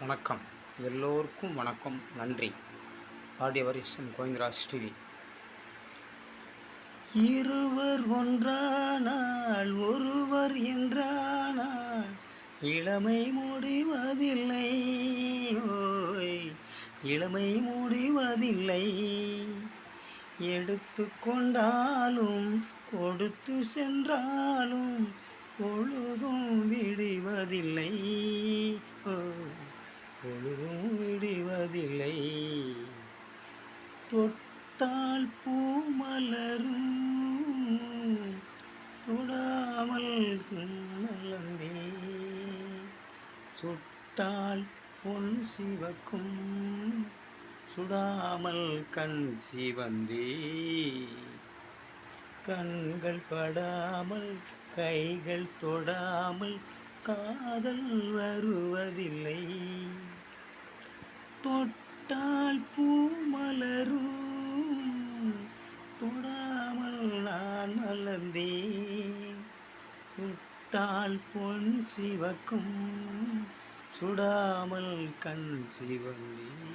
வணக்கம். எல்லோருக்கும் வணக்கம். நன்றி. Audio version Govindaraj TV. இருவர் ஒன்றானால் ஒருவர் என்றானால் இளமை முடிவதில்லை. ஓய், இளமை முடிவதில்லை. எடுத்து கொண்டாலும் கொடுத்து சென்றாலும் பொழுதும் விடுவதில்லை. பொழுதும் விடுவதில்லை. தொட்டால் பூ மலரும், தொடாமல் மலர்ந்தே. சுட்டால் பொன் சிவக்கும், சுடாமல் கண் சிவந்தே. கண்கள் படாமல் கைகள் தொடாமல் காதல் வருவதில்லை. தொட்டால் பூ மலரும், தொடாமல் நான் மலர்ந்தேன். சுட்டால் பொன் சிவக்கும், சுடாமல் கண் சிவந்தேன்.